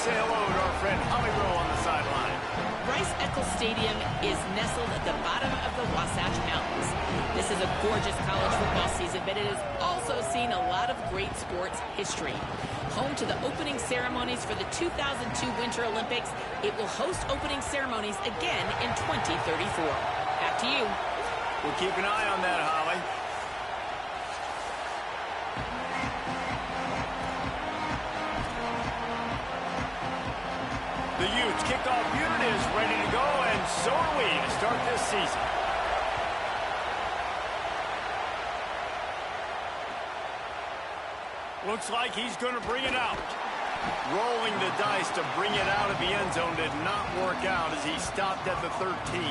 say hello to our friend Holly Rowe on the sideline. Rice-Eccles Stadium is nestled at the bottom of the Wasatch Mountains. This is a gorgeous college football season, but it has also seen a lot of great sports history. Home to the opening ceremonies for the 2002 Winter Olympics, it will host opening ceremonies again in 2034. Back to you. We'll keep an eye on that, Holly. The Utes kickoff unit is ready to go, and so are we to start this season. Looks like he's going to bring it out. Rolling the dice to bring it out of the end zone did not work out as he stopped at the 13.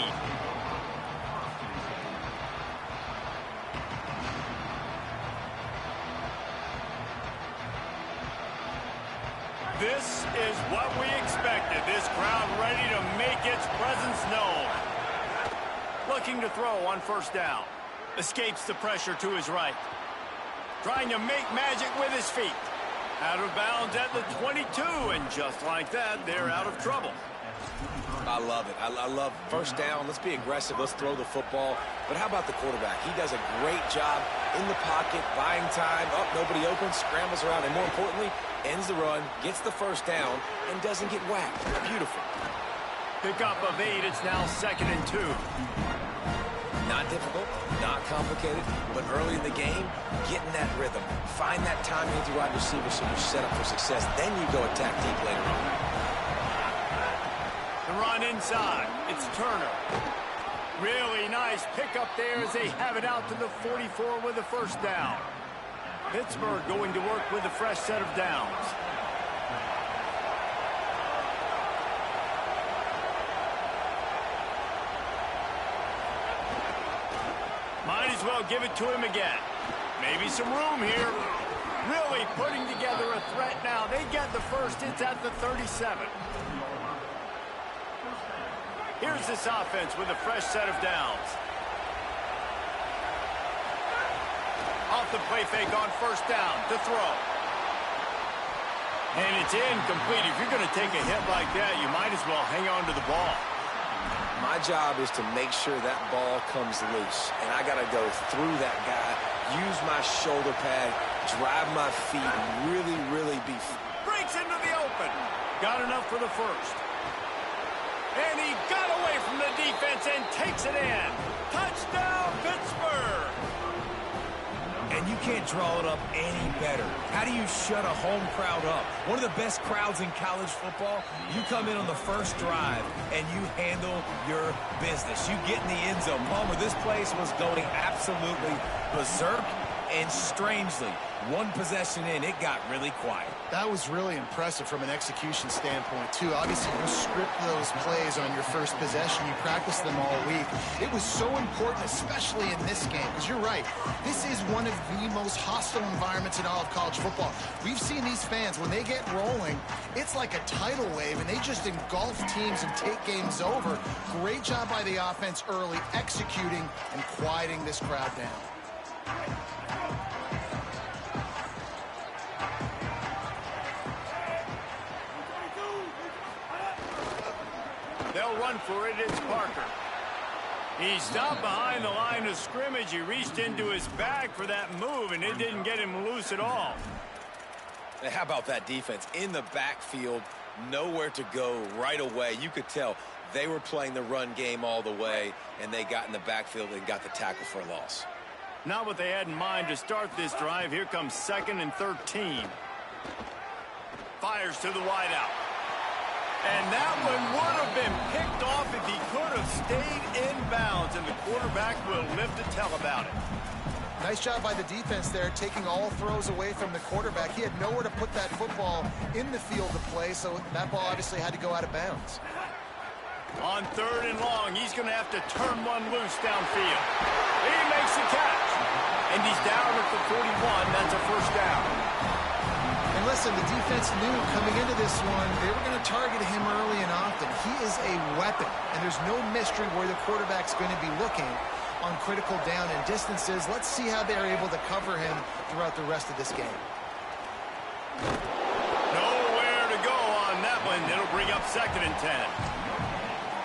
This is what we expected. This crowd ready to make its presence known. Looking to throw on first down. Escapes the pressure to his right. Trying to make magic with his feet. Out of bounds at the 22, and just like that, they're out of trouble. I love it. I love first down. Let's be aggressive. Let's throw the football. But how about the quarterback? He does a great job in the pocket, buying time. Up, nobody open, scrambles around, and more importantly, ends the run, gets the first down, and doesn't get whacked. Beautiful. Pickup of 8. It's now 2nd and 2. Not difficult, not complicated, but early in the game, getting that rhythm. Find that timing with your wide receiver so you're set up for success. Then you go attack deep later on. The run inside. It's Turner. Really nice pickup there as they have it out to the 44 with a first down. Pittsburgh going to work with a fresh set of downs. Might as well give it to him again. Maybe some room here. Really putting together a threat now. They get the first. It's at the 37. Here's this offense with a fresh set of downs. Off the play fake on first down to throw. And it's incomplete. If you're going to take a hit like that, you might as well hang on to the ball. My job is to make sure that ball comes loose, and I got to go through that guy, use my shoulder pad, drive my feet, and really be... Breaks into the open. Got enough for the first. And he got away from the defense and takes it in. Touchdown, Pittsburgh! And you can't draw it up any better. How do you shut a home crowd up? One of the best crowds in college football, you come in on the first drive and you handle your business. You get in the end zone. Palmer, this place was going absolutely berserk, and strangely, one possession in, it got really quiet. That was really impressive from an execution standpoint, too. Obviously, you script those plays on your first possession. You practice them all week. It was so important, especially in this game, because you're right. This is one of the most hostile environments in all of college football. We've seen these fans, when they get rolling, it's like a tidal wave, and they just engulf teams and take games over. Great job by the offense early, executing and quieting this crowd down. They'll run for it. It's Parker. He stopped behind the line of scrimmage. He reached into his bag for that move, and it didn't get him loose at all. Hey, how about that defense? In the backfield, nowhere to go right away. You could tell they were playing the run game all the way, and they got in the backfield and got the tackle for a loss. Not what they had in mind to start this drive. Here comes 2nd and 13. Fires to the wideout. And that one would have been picked off if he could have stayed in bounds, and the quarterback will live to tell about it. Nice job by the defense there, taking all throws away from the quarterback. He had nowhere to put that football in the field to play, so that ball obviously had to go out of bounds. On 3rd and long, he's going to have to turn one loose downfield. He makes the catch. And he's down at the 41. That's a first down. And listen, the defense knew coming into this one, they were going to target him early and often. He is a weapon, and there's no mystery where the quarterback's going to be looking on critical down and distances. Let's see how they're able to cover him throughout the rest of this game. Nowhere to go on that one. and it'll bring up 2nd and 10.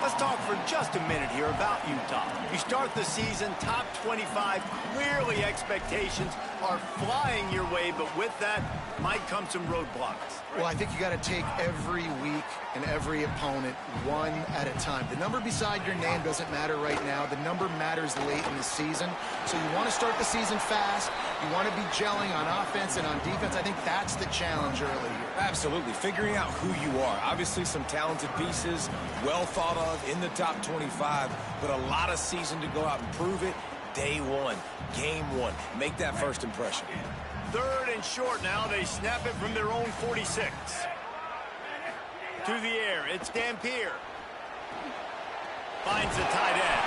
Let's talk for just a minute here about Utah. You start the season top 25. Clearly expectations are flying your way, but with that might come some roadblocks. Well, I think you got to take every week and every opponent one at a time. The number beside your name doesn't matter right now. The number matters late in the season. So you want to start the season fast. You want to be gelling on offense and on defense. I think that's the challenge early here. Absolutely. Figuring out who you are. Obviously some talented pieces, well thought of in the top 25, but a lot of season to go out and prove it. Day one, game one. Make that first impression. 3rd and short now. They snap it from their own 46. To the air, it's Dampier. Finds the tight end.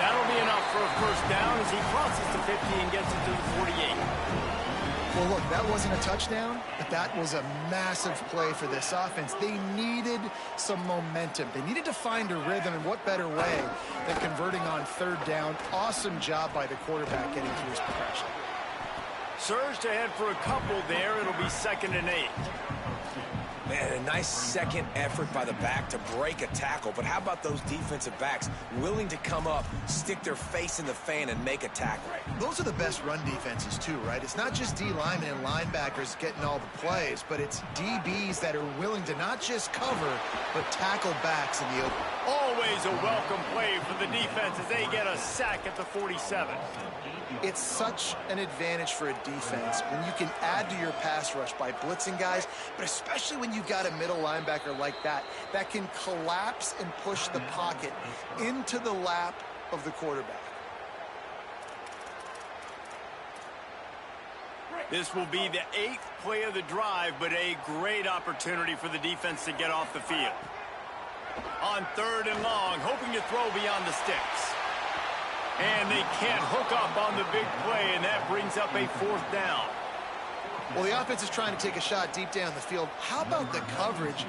That'll be enough for a first down as he crosses the 50 and gets it to the 48. Well, look, that wasn't a touchdown, but that was a massive play for this offense. They needed some momentum. They needed to find a rhythm, and what better way than converting on 3rd down. Awesome job by the quarterback getting to his progression. Surged ahead for a couple there. It'll be 2nd and 8. Man, a nice second effort by the back to break a tackle. But how about those defensive backs willing to come up, stick their face in the fan, and make a tackle? Those are the best run defenses, too, right? It's not just D linemen and linebackers getting all the plays, but it's DBs that are willing to not just cover, but tackle backs in the open. Always a welcome play for the defense as they get a sack at the 47. It's such an advantage for a defense when you can add to your pass rush by blitzing guys, but especially when you've got a middle linebacker like that can collapse and push the pocket into the lap of the quarterback. This will be the 8th play of the drive, but a great opportunity for the defense to get off the field. On 3rd and long, hoping to throw beyond the sticks. And they can't hook up on the big play, and that brings up a 4th down. Well, the offense is trying to take a shot deep down the field. How about the coverage,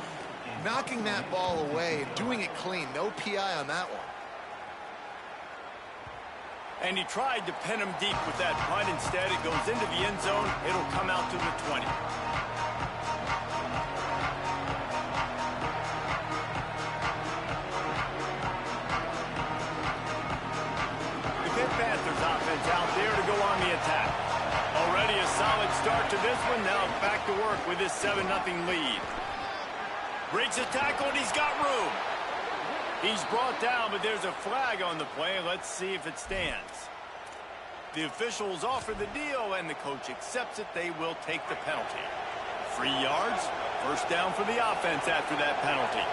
knocking that ball away and doing it clean? No PI on that one. And he tried to pin him deep with that punt. Instead, it goes into the end zone. It'll come out to the 20. Panthers offense out there to go on the attack. Already a solid start to this one. Now back to work with this 7-0 lead. Breaks a tackle and he's got room. He's brought down, but there's a flag on the play. Let's see if it stands. The officials offer the deal and the coach accepts it. They will take the penalty. 3 yards. First down for the offense after that penalty.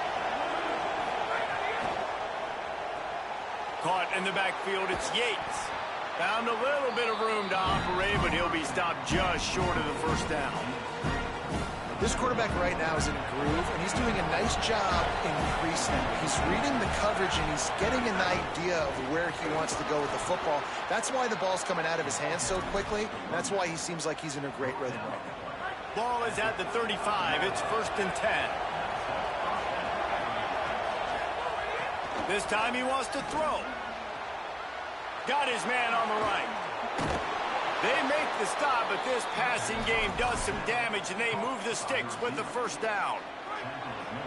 Caught in the backfield, it's Yates. Found a little bit of room to operate, but he'll be stopped just short of the first down. This quarterback right now is in a groove, and he's doing a nice job increasing it. He's reading the coverage, and he's getting an idea of where he wants to go with the football. That's why the ball's coming out of his hands so quickly, and that's why he seems like he's in a great rhythm right now. Ball is at the 35. It's 1st and 10. This time he wants to throw. Got his man on the right. They make the stop, but this passing game does some damage, and they move the sticks with the first down.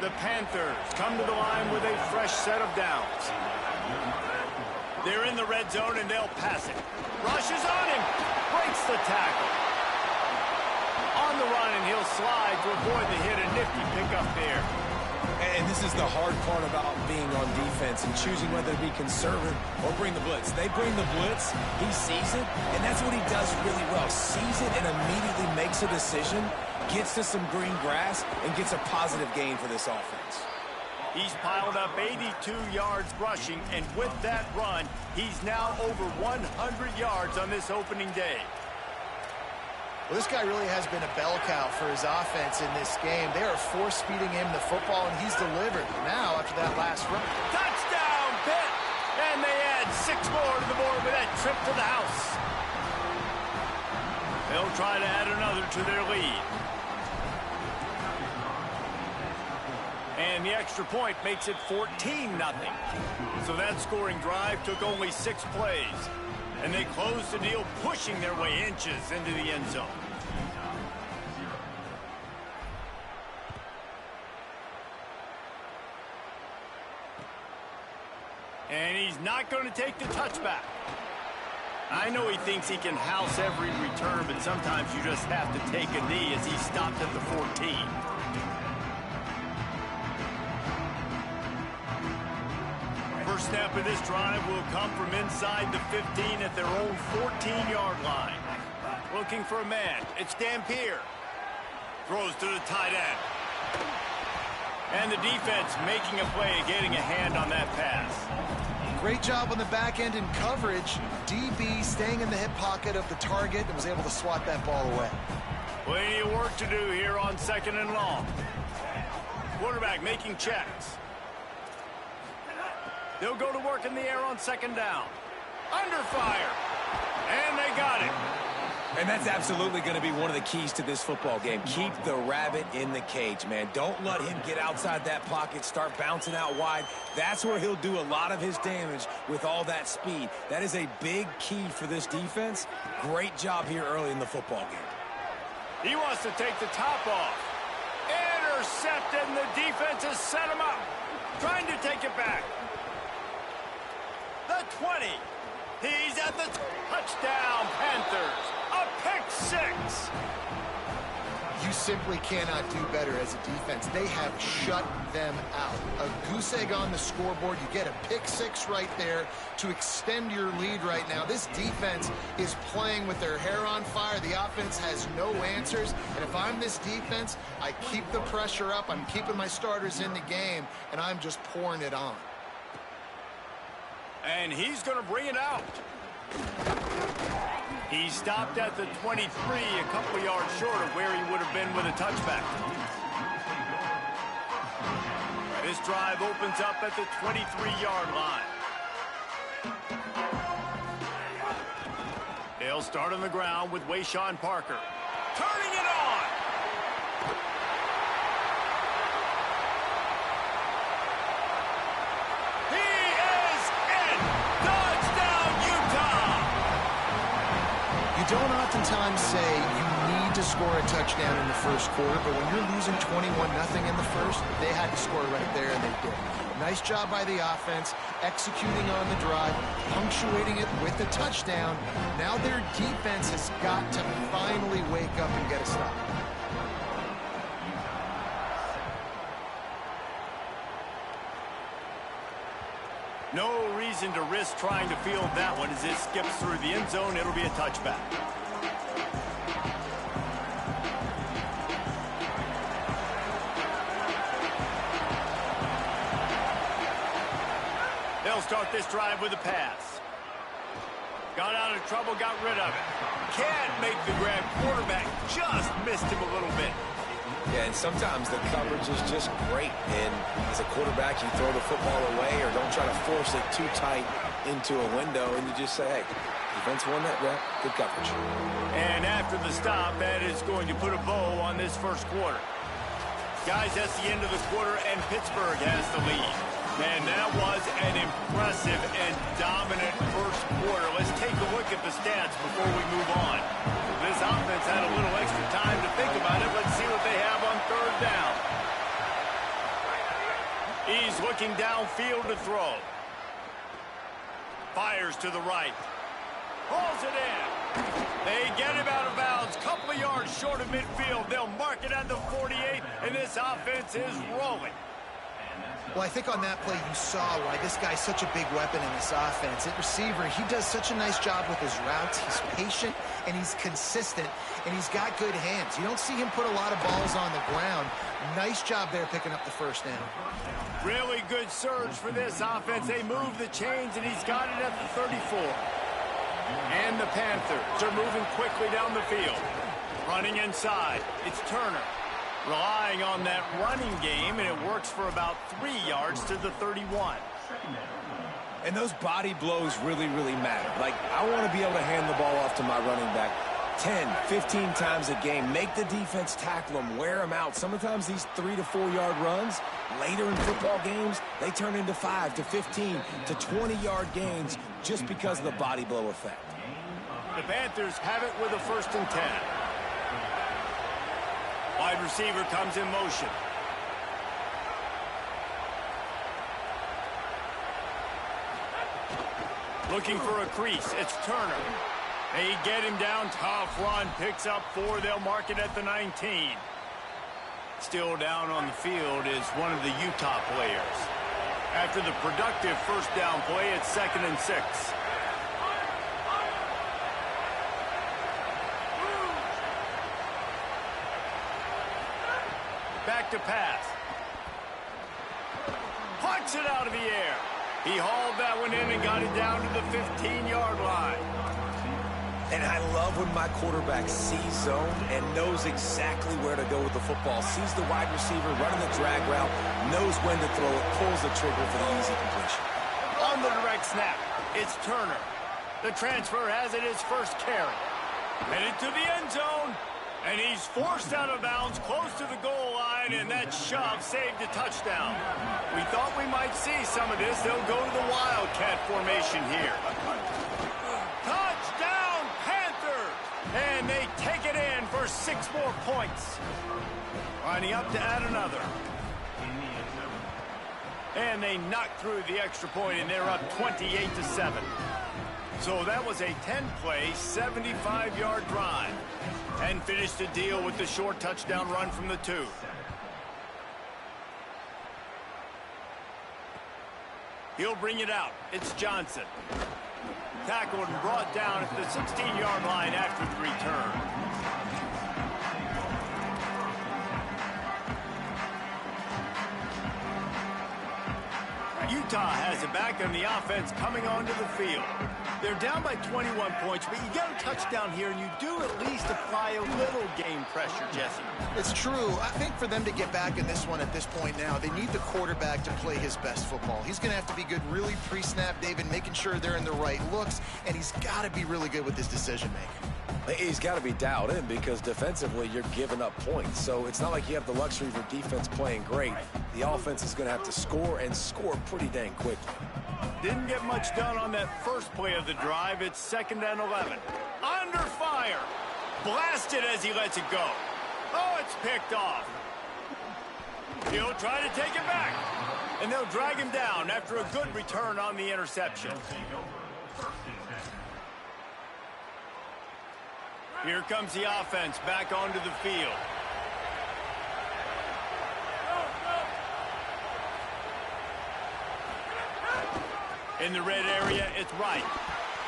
The Panthers come to the line with a fresh set of downs. They're in the red zone, and they'll pass it. Rushes on him. Breaks the tackle. On the run, and he'll slide to avoid the hit. A nifty pickup there. And this is the hard part about being on defense and choosing whether to be conservative or bring the blitz. They bring the blitz, he sees it, and that's what he does really well. Sees it and immediately makes a decision, gets to some green grass, and gets a positive gain for this offense. He's piled up 82 yards rushing, and with that run, he's now over 100 yards on this opening day. Well, this guy really has been a bell cow for his offense in this game. They are force-feeding him the football, and he's delivered. Now, after that last run. Touchdown, Pitt! And they add 6 more to the board with that trip to the house. They'll try to add another to their lead. And the extra point makes it 14-0. So that scoring drive took only 6 plays. And they close the deal, pushing their way inches into the end zone. not going to take the touchback. I know he thinks he can house every return, but sometimes you just have to take a knee as he stopped at the 14. First snap of this drive will come from inside the 15 at their own 14-yard line. Looking for a man. It's Dampier. Throws to the tight end. And the defense making a play, getting a hand on that pass. Great job on the back end in coverage. DB staying in the hip pocket of the target and was able to swat that ball away. Plenty of work to do here on 2nd and long. Quarterback making checks. They'll go to work in the air on 2nd down. Under fire. And they got it. And that's absolutely going to be one of the keys to this football game. Keep the rabbit in the cage, man. Don't let him get outside that pocket, start bouncing out wide. That's where he'll do a lot of his damage with all that speed. That is a big key for this defense. Great job here early in the football game. He wants to take the top off. Intercepted, and the defense has set him up. Trying to take it back. The 20. He's at the touchdown, Panthers. A pick six. You simply cannot do better as a defense. They have shut them out. A goose egg on the scoreboard. You get a pick six right there to extend your lead right now. This defense is playing with their hair on fire. The offense has no answers. And if I'm this defense, I keep the pressure up. I'm keeping my starters in the game, and I'm just pouring it on. And he's going to bring it out. He stopped at the 23, a couple yards short of where he would have been with a touchback. This drive opens up at the 23-yard line. They'll start on the ground with Wayshawn Parker. Turning it on! You don't oftentimes say you need to score a touchdown in the first quarter, but when you're losing 21-0 in the first, they had to score right there, and they did. Nice job by the offense, executing on the drive, punctuating it with a touchdown. Now their defense has got to finally wake up and get a stop. No reason to risk trying to field that one as it skips through the end zone. It'll be a touchback. They'll start this drive with a pass. Got out of trouble, got rid of it. Can't make the grab. Quarterback just missed him a little bit. Yeah, and sometimes the coverage is just great. And as a quarterback, you throw the football away or don't try to force it too tight into a window, and you just say, hey, defense won that rep, good coverage. And after the stop, that is going to put a bow on this first quarter. Guys, that's the end of the quarter, and Pittsburgh has the lead. Man, that was an impressive and dominant first quarter. Let's take a look at the stats before we move on. This offense had a little extra time to think about it. Let's see what they have on 3rd down. He's looking downfield to throw. Fires to the right. Pulls it in. They get him out of bounds. Couple of yards short of midfield. They'll mark it at the 48, and this offense is rolling. Well, I think on that play you saw why this guy's such a big weapon in this offense. At receiver, he does such a nice job with his routes. He's patient, and he's consistent, and he's got good hands. You don't see him put a lot of balls on the ground. Nice job there picking up the first down. Really good surge for this offense. They move the chains, and he's got it at the 34. And the Panthers are moving quickly down the field. Running inside, it's Turner. Relying on that running game, and it works for about 3 yards to the 31. And those body blows really, really matter. Like, I want to be able to hand the ball off to my running back 10, 15 times a game. Make the defense tackle them, wear them out. Sometimes these 3 to 4 yard runs, later in football games, they turn into 5 to 15 to 20 yard gains just because of the body blow effect. The Panthers have it with a 1st and 10. Wide receiver comes in motion. Looking for a crease. It's Turner. They get him down. Tough run. Picks up 4. They'll mark it at the 19. Still down on the field is one of the Utah players. After the productive first down play, it's 2nd and 6. Back to pass. Plucks it out of the air. He hauled that one in and got it down to the 15-yard line. And I love when my quarterback sees zone and knows exactly where to go with the football. Sees the wide receiver running the drag route, knows when to throw it, pulls the trigger for the easy completion. On the direct snap, it's Turner. The transfer has it his first carry. Headed to the end zone. And he's forced out of bounds close to the goal line, and that shove saved a touchdown. We thought we might see some of this. They'll go to the Wildcat formation here. Touchdown, Panthers! And they take it in for 6 more points. Lining up to add another. And they knock through the extra point, and they're up 28-7. So that was a 10-play, 75-yard drive. And finished the deal with the short touchdown run from the 2. He'll bring it out. It's Johnson. Tackled and brought down at the 16-yard line after the return. Utah has it back on the offense coming onto the field. They're down by 21 points, but you get a touchdown here, and you do at least apply a little game pressure, Jesse. It's true. I think for them to get back in this one at this point now, they need the quarterback to play his best football. He's going to have to be good really pre-snap, David, making sure they're in the right looks, and he's got to be really good with his decision-making. He's got to be dialed in because defensively you're giving up points. So it's not like you have the luxury of your defense playing great. The offense is going to have to score and score pretty dang quickly. Didn't get much done on that first play of the drive. It's 2nd and 11. Under fire. Blasted as he lets it go. Oh, it's picked off. He'll try to take it back. And they'll drag him down after a good return on the interception. Here comes the offense back onto the field. In the red area, it's Wright.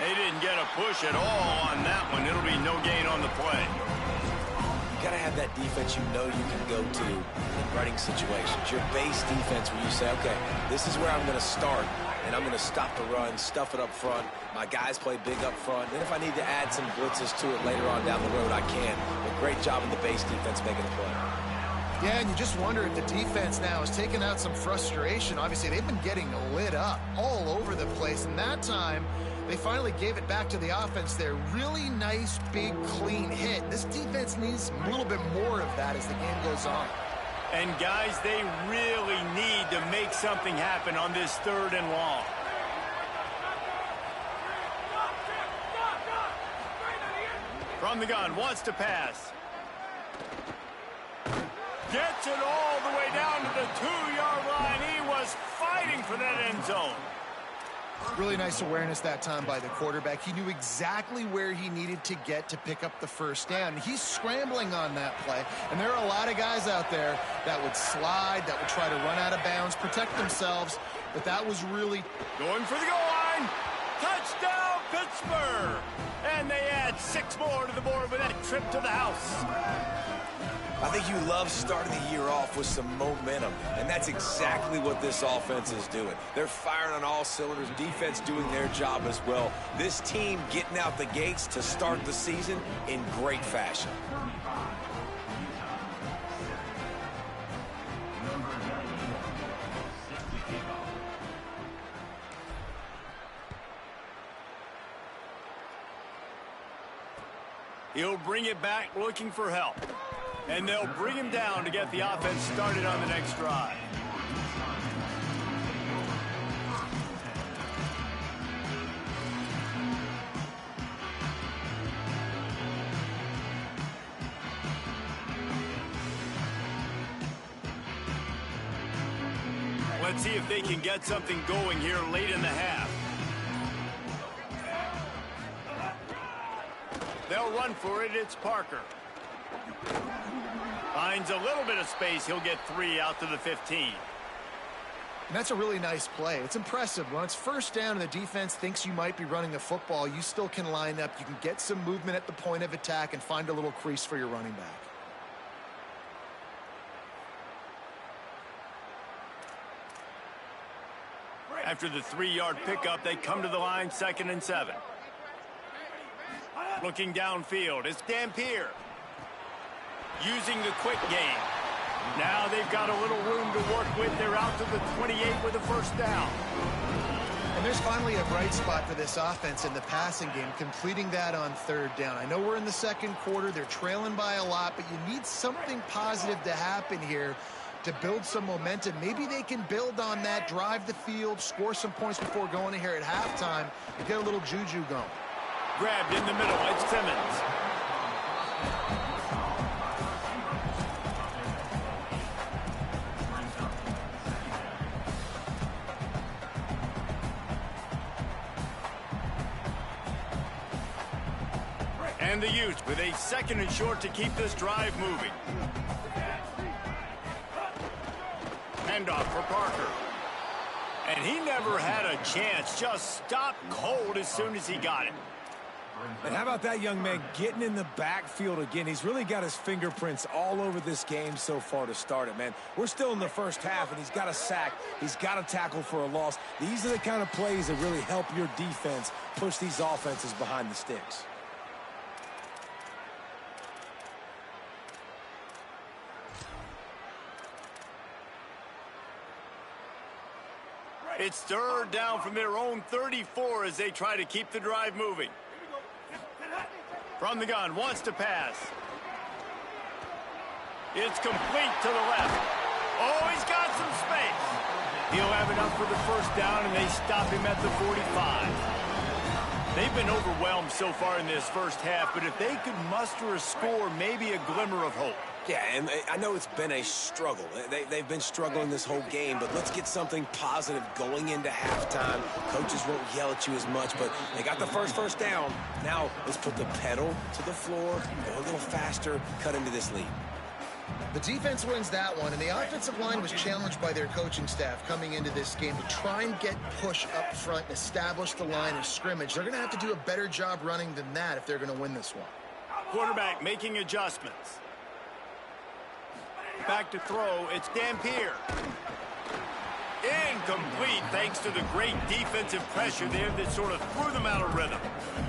They didn't get a push at all on that one. It'll be no gain on the play. You got to have that defense you know you can go to in running situations. Your base defense where you say, okay, this is where I'm going to start, and I'm going to stop the run, stuff it up front. My guys play big up front. Then if I need to add some blitzes to it later on down the road, I can. But great job in the base defense making the play. Yeah, and you just wonder if the defense now is taking out some frustration. Obviously, they've been getting lit up all over the place, and that time they finally gave it back to the offense there. Really nice, big, clean hit. This defense needs a little bit more of that as the game goes on. And, guys, they really need to make something happen on this 3rd and long. From the gun, wants to pass. Gets it all the way down to the 2-yard line. He was fighting for that end zone. Really nice awareness that time by the quarterback. He knew exactly where he needed to get to pick up the first down. He's scrambling on that play, and there are a lot of guys out there that would slide, that would try to run out of bounds, protect themselves, but that was really... Going for the goal line. Touchdown, Pittsburgh! And they add 6 more to the board with that trip to the house. I think you love starting the year off with some momentum, and that's exactly what this offense is doing. They're firing on all cylinders, defense doing their job as well. This team getting out the gates to start the season in great fashion. He'll bring it back looking for help. And they'll bring him down to get the offense started on the next drive. Let's see if they can get something going here late in the half. They'll run for it. It's Parker. Finds a little bit of space. He'll get 3 out to the 15. And that's a really nice play. It's impressive. When it's first down and the defense thinks you might be running the football, you still can line up. You can get some movement at the point of attack and find a little crease for your running back. After the 3-yard pickup, they come to the line, 2nd and 7. Looking downfield, it's Dampier. Using the quick game. Now they've got a little room to work with. They're out to the 28 with a first down. And there's finally a bright spot for this offense in the passing game, completing that on 3rd down. I know we're in the 2nd quarter. They're trailing by a lot, but you need something positive to happen here to build some momentum. Maybe they can build on that, drive the field, score some points before going in here at halftime, and get a little juju going. Grabbed in the middle. It's Simmons. And the use with a 2nd and short to keep this drive moving. Handoff for Parker. And he never had a chance. Just stopped cold as soon as he got it. And how about that young man getting in the backfield again? He's really got his fingerprints all over this game so far to start it, man. We're still in the first half, and he's got a sack. He's got a tackle for a loss. These are the kind of plays that really help your defense push these offenses behind the sticks. It's 3rd down from their own 34 as they try to keep the drive moving. From the gun, wants to pass. It's complete to the left. Oh, he's got some space. He'll have enough for the first down, and they stop him at the 45. They've been overwhelmed so far in this first half, but if they could muster a score, maybe a glimmer of hope. Yeah, and I know it's been a struggle. They've been struggling this whole game, but let's get something positive going into halftime. Coaches won't yell at you as much, but they got the first down. Now let's put the pedal to the floor, go a little faster, cut into this lead. The defense wins that one, and the offensive line was challenged by their coaching staff coming into this game to try and get push up front and establish the line of scrimmage. They're going to have to do a better job running than that if they're going to win this one. Quarterback making adjustments. Back to throw, it's Dampier. Incomplete thanks to the great defensive pressure there that sort of threw them out of rhythm.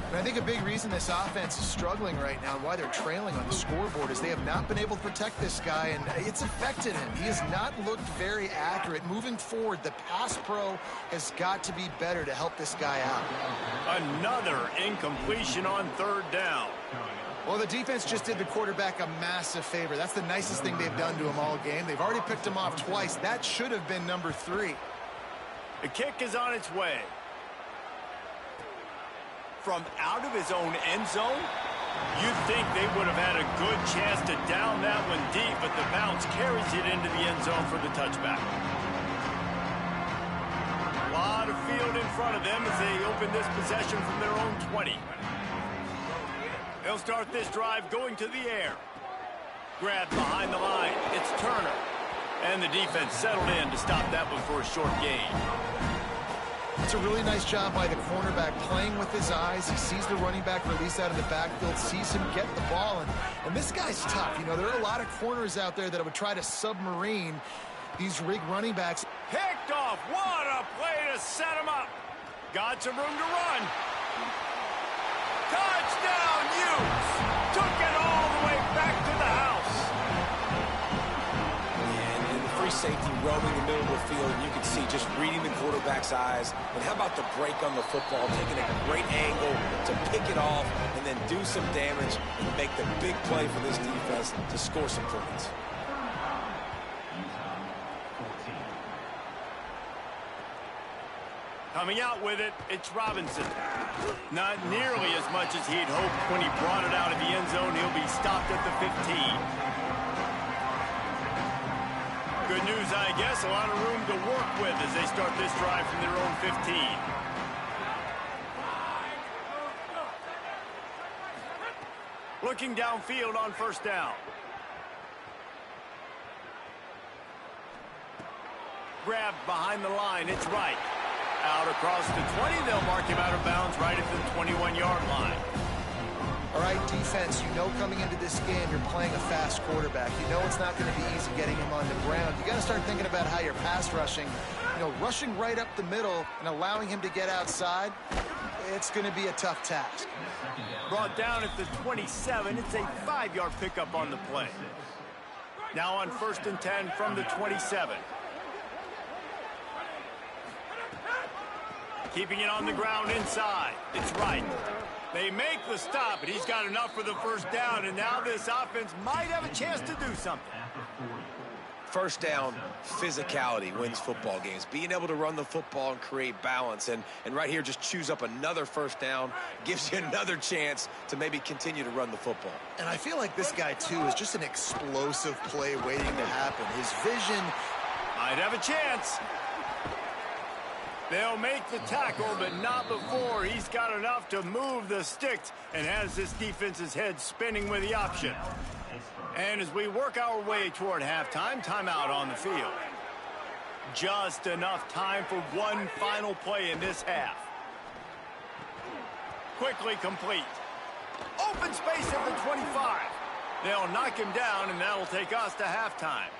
And I think a big reason this offense is struggling right now and why they're trailing on the scoreboard is they have not been able to protect this guy, and it's affected him. He has not looked very accurate. Moving forward, the pass pro has got to be better to help this guy out. Another incompletion on 3rd down. Well, the defense just did the quarterback a massive favor. That's the nicest thing they've done to him all game. They've already picked him off twice. That should have been number 3. The kick is on its way. From out of his own end zone, you'd think they would have had a good chance to down that one deep, but the bounce carries it into the end zone for the touchback. A lot of field in front of them as they open this possession from their own 20. They'll start this drive going to the air. Grabbed behind the line. It's Turner. And the defense settled in to stop that one for a short gain. It's a really nice job by the cornerback playing with his eyes. He sees the running back release out of the backfield, sees him get the ball, and this guy's tough. You know, there are a lot of corners out there that would try to submarine these rig running backs. Picked off. What a play to set him up. Got some room to run. Touchdown, Hughes! Took it all the way back to the house. And the free safety roaming the middle of the field, and you can see just reading the quarterback's eyes. And how about the break on the football, taking a great angle to pick it off and then do some damage and make the big play for this defense to score some points. Coming out with it, it's Robinson. Not nearly as much as he'd hoped when he brought it out of the end zone. He'll be stopped at the 15. Good news, I guess. A lot of room to work with as they start this drive from their own 15. Looking downfield on first down. Grabbed behind the line. It's right. Out across the 20. They'll mark him out of bounds right at the 21-yard line. All right, defense, you know coming into this game you're playing a fast quarterback. You know it's not going to be easy getting him on the ground. You got to start thinking about how you're pass rushing. You know, rushing right up the middle and allowing him to get outside, it's going to be a tough task. Brought down at the 27. It's a 5-yard pickup on the play. Now on 1st and 10 from the 27. Keeping it on the ground inside. It's right. They make the stop, but he's got enough for the first down, and now this offense might have a chance to do something. First down, physicality wins football games. Being able to run the football and create balance, and right here just choose up another first down, gives you another chance to maybe continue to run the football. And I feel like this guy, too, is just an explosive play waiting to happen. His vision might have a chance. They'll make the tackle, but not before he's got enough to move the sticks and has this defense's head spinning with the option. And as we work our way toward halftime, timeout on the field. Just enough time for one final play in this half. Quickly complete. Open space at the 25. They'll knock him down, and that'll take us to halftime.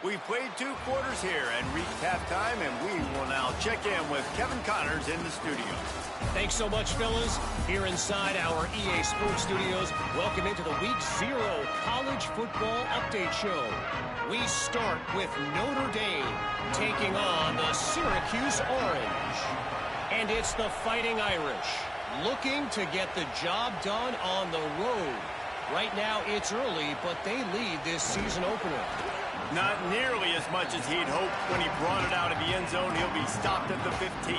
We've played 2 quarters here and reached halftime, and we will now check in with Kevin Connors in the studio. Thanks so much, fellas. Here inside our EA Sports Studios, welcome into the Week 0 College Football Update Show. We start with Notre Dame taking on the Syracuse Orange. And it's the Fighting Irish looking to get the job done on the road. Right now, it's early, but they lead this season opener. Not nearly as much as he'd hoped when he brought it out of the end zone. He'll be stopped at the 15.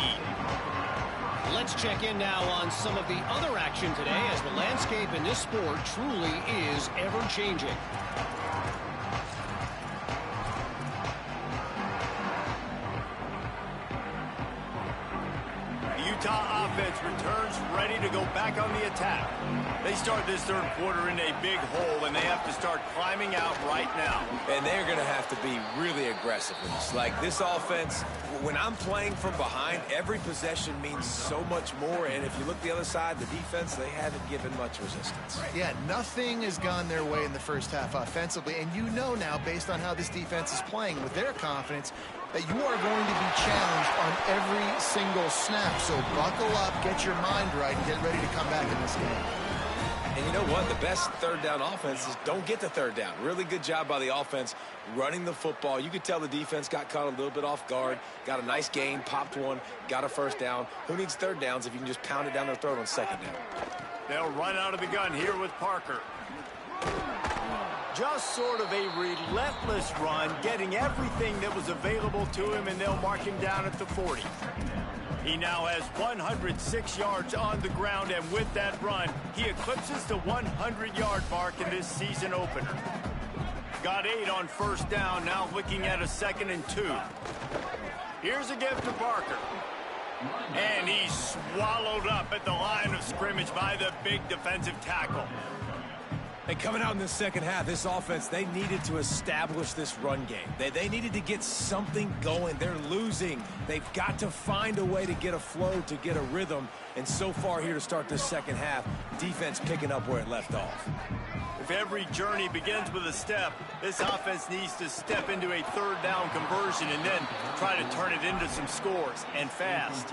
Let's check in now on some of the other action today, as the landscape in this sport truly is ever-changing. Utah offense returns ready to go back on the attack. They start this third quarter in a big hole, and they have to start climbing out right now. And they're going to have to be really aggressive with this. Like this offense, when I'm playing from behind, every possession means so much more. And if you look the other side, the defense, they haven't given much resistance. Yeah, nothing has gone their way in the first half offensively. And you know now, based on how this defense is playing, with their confidence, that you are going to be challenged on every single snap. So buckle up, get your mind right, and get ready to come back in this game. And you know what? The best third down offenses don't get the third down. Really good job by the offense running the football. You could tell the defense got caught a little bit off guard, got a nice gain, popped one, got a first down. Who needs third downs if you can just pound it down their throat on second down? They'll run out of the gun here with Parker. Just sort of a relentless run, getting everything that was available to him, and they'll mark him down at the 40. He now has 106 yards on the ground, and with that run, he eclipses the 100-yard mark in this season opener. Got 8 on first down, now looking at a 2nd and 2. Here's a gift to Parker. And he's swallowed up at the line of scrimmage by the big defensive tackle. And coming out in the second half, this offense, they needed to establish this run game. They needed to get something going. They're losing. They've got to find a way to get a flow, to get a rhythm. And so far here to start this second half, defense picking up where it left off. If every journey begins with a step, this offense needs to step into a third down conversion and then try to turn it into some scores, and fast.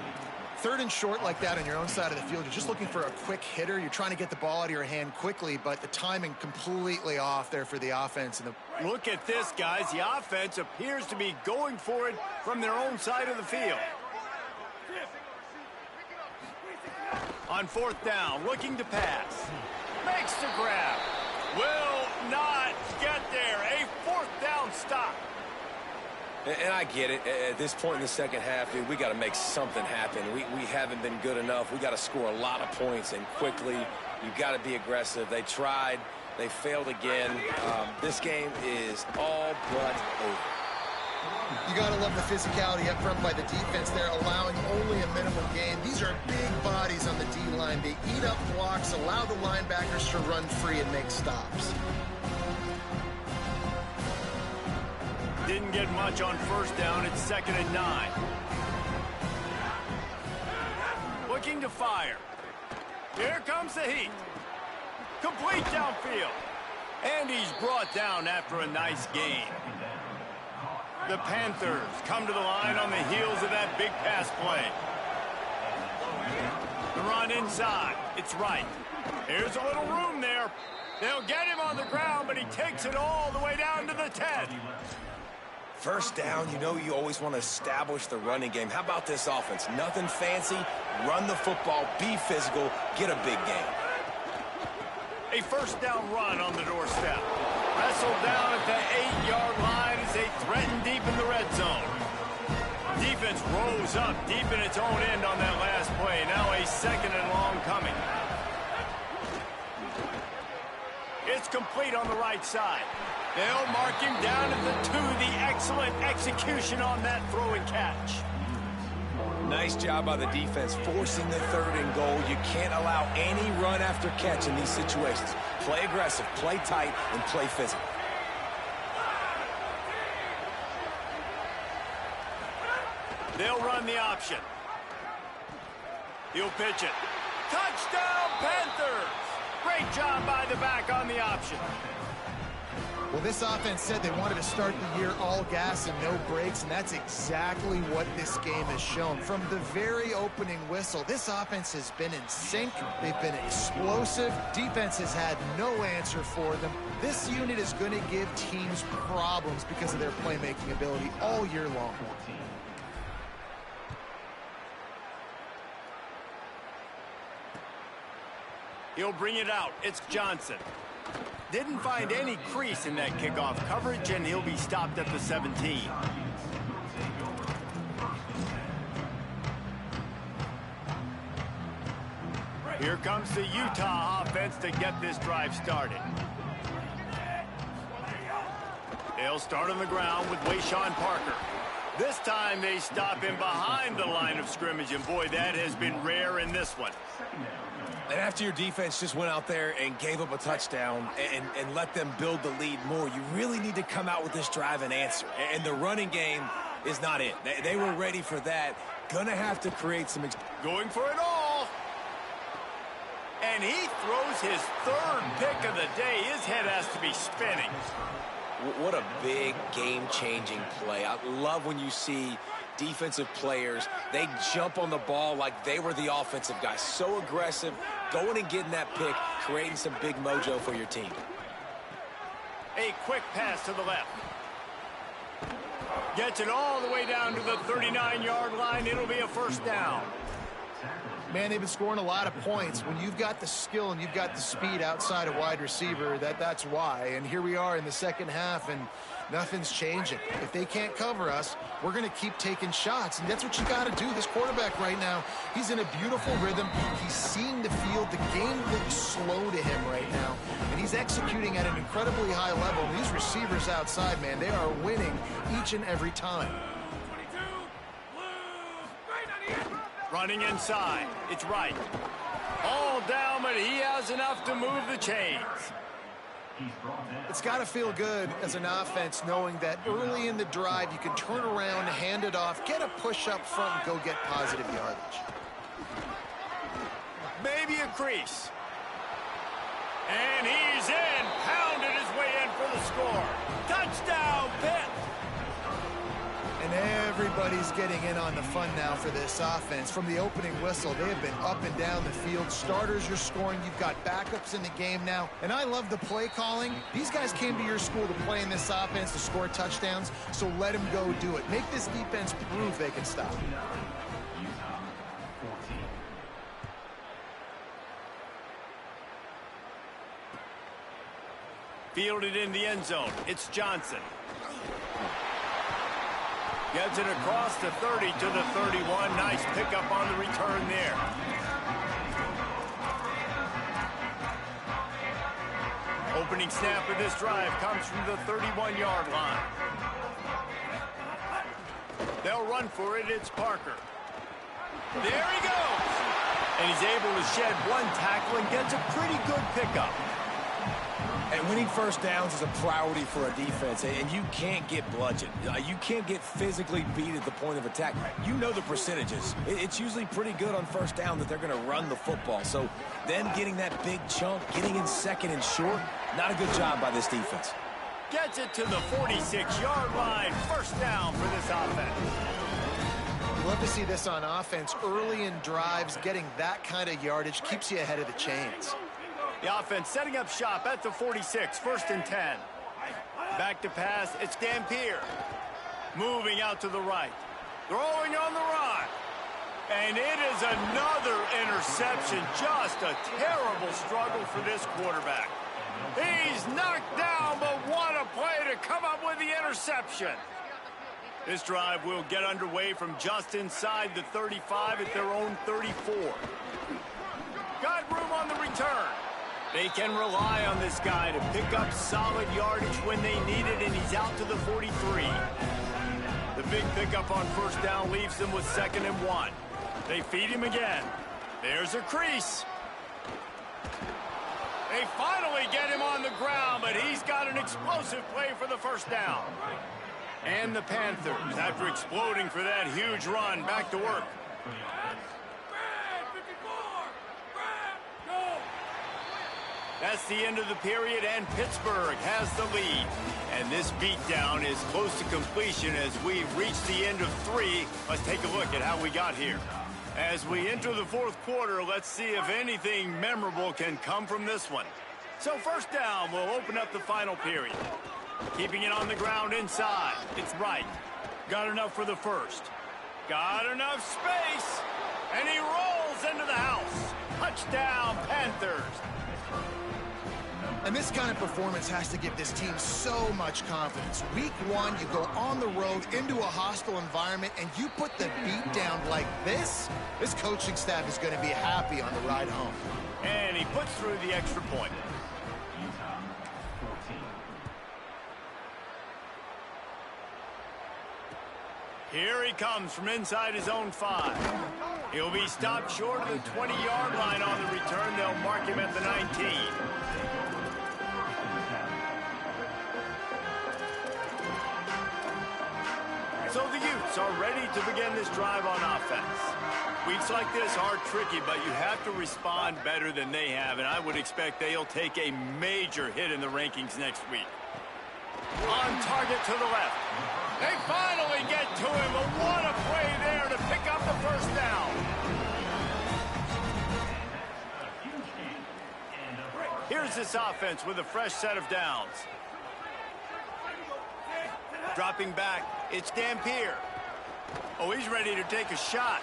Third and short like that on your own side of the field, you're just looking for a quick hitter. You're trying to get the ball out of your hand quickly, but the timing completely off there for the offense. And look at this, guys. The offense appears to be going for it from their own side of the field. On fourth down, looking to pass. Makes the grab. Will not get there. A fourth down stop. And I get it. At this point in the second half, dude, we got to make something happen. We haven't been good enough. We got to score a lot of points, and quickly. You got to be aggressive. They tried. They failed again. This game is all but over. You got to love the physicality up front by the defense there, allowing only a minimum gain. These are big bodies on the D-line. They eat up blocks, allow the linebackers to run free and make stops. Didn't get much on first down. It's 2nd and 9. Looking to fire. Here comes the heat. Complete downfield. And he's brought down after a nice gain. The Panthers come to the line on the heels of that big pass play. The run inside. It's right. Here's a little room there. They'll get him on the ground, but he takes it all the way down to the 10. First down, you know you always want to establish the running game. How about this offense? Nothing fancy. Run the football, be physical, get a big gain. A first down run on the doorstep. Wrestled down at the 8-yard line as they threaten deep in the red zone. Defense rose up deep in its own end on that last play. Now a 2nd and long coming. It's complete on the right side. They'll mark him down at the 2. The excellent execution on that throw and catch. Nice job by the defense forcing the 3rd and goal. You can't allow any run after catch in these situations. Play aggressive, play tight, and play physical. They'll run the option. He'll pitch it. Touchdown, Panthers! Great job by the back on the option. Well, this offense said they wanted to start the year all gas and no brakes, and that's exactly what this game has shown. From the very opening whistle, this offense has been in sync. They've been explosive. Defense has had no answer for them. This unit is going to give teams problems because of their playmaking ability all year long. He'll bring it out. It's Johnson. Didn't find any crease in that kickoff coverage, and he'll be stopped at the 17. Here comes the Utah offense to get this drive started. They'll start on the ground with Wayshawn Parker. This time they stop him behind the line of scrimmage, and boy, that has been rare in this one. And after your defense just went out there and gave up a touchdown and let them build the lead more, you really need to come out with this drive and answer. And the running game is not it. They were ready for that. Gonna have to create some... Going for it all. And he throws his 3rd pick of the day. His head has to be spinning. What a big game-changing play. I love when you see defensive players, they jump on the ball like they were the offensive guys. So aggressive, going and getting that pick, creating some big mojo for your team. A quick pass to the left. Gets it all the way down to the 39-yard line. It'll be a first down. Man, they've been scoring a lot of points. When you've got the skill and you've got the speed outside a wide receiver, that's why. And here we are in the second half, and nothing's changing. If they can't cover us, we're going to keep taking shots, and that's what you got to do. This quarterback right now, he's in a beautiful rhythm. He's seeing the field. The game looks slow to him right now, and he's executing at an incredibly high level. And these receivers outside, man, they are winning each and every time. Running inside. It's right. All down, but he has enough to move the chains. It's got to feel good as an offense knowing that early in the drive you can turn around, hand it off, get a push up front, and go get positive yardage. Maybe a crease. And he's in. Pounded his way in for the score. Touchdown, Pitt. And everybody's getting in on the fun now for this offense. From the opening whistle, they have been up and down the field. Starters are scoring. You've got backups in the game now. And I love the play calling. These guys came to your school to play in this offense to score touchdowns, so let them go do it. Make this defense prove they can stop. Fielded in the end zone. It's Johnson. Gets it across the 30 to the 31. Nice pickup on the return there. Opening snap of this drive comes from the 31-yard line. They'll run for it. It's Parker. There he goes. And he's able to shed one tackle and gets a pretty good pickup. And winning first downs is a priority for a defense, and you can't get bludgeoned. You can't get physically beat at the point of attack. You know the percentages. It's usually pretty good on first down that they're going to run the football. So them getting that big chunk, getting in second and short, not a good job by this defense. Gets it to the 46-yard line. First down for this offense. Love to see this on offense. Early in drives, getting that kind of yardage keeps you ahead of the chains. The offense setting up shop at the 46, 1st and 10. Back to pass, it's Dampier. Moving out to the right. Throwing on the run. And it is another interception. Just a terrible struggle for this quarterback. He's knocked down, but what a play to come up with the interception. This drive will get underway from just inside the 35 at their own 34. Got room on the return. They can rely on this guy to pick up solid yardage when they need it, and he's out to the 43. The big pickup on first down leaves them with 2nd and 1. They feed him again. There's a crease. They finally get him on the ground, but he's got an explosive play for the first down. And the Panthers, after exploding for that huge run, back to work. That's the end of the period, and Pittsburgh has the lead. And this beatdown is close to completion as we reach the end of 3. Let's take a look at how we got here. As we enter the 4th quarter, let's see if anything memorable can come from this one. So first down will open up the final period. Keeping it on the ground inside. It's Wright. Got enough for the first. Got enough space. And he rolls into the house. Touchdown, Panthers. And this kind of performance has to give this team so much confidence. Week 1, you go on the road into a hostile environment, and you put the beat down like this. This coaching staff is going to be happy on the ride home. And he puts through the extra point. Here he comes from inside his own 5. He'll be stopped short of the 20-yard line on the return. They'll mark him at the 19. So the Utes are ready to begin this drive on offense. Weeks like this are tricky, but you have to respond better than they have, and I would expect they'll take a major hit in the rankings next week. On target to the left. They finally get to him, but what a play there to pick up the first down. Here's this offense with a fresh set of downs. Dropping back, it's Dampier. Oh, he's ready to take a shot.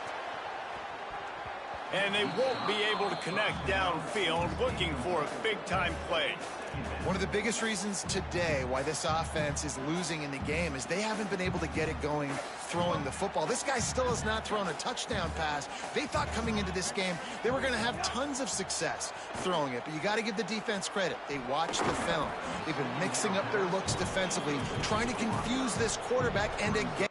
And they won't be able to connect downfield, looking for a big-time play. One of the biggest reasons today why this offense is losing in the game is they haven't been able to get it going throwing the football. This guy still has not thrown a touchdown pass. They thought coming into this game they were going to have tons of success throwing it, but you got to give the defense credit. They watched the film. They've been mixing up their looks defensively, trying to confuse this quarterback and again.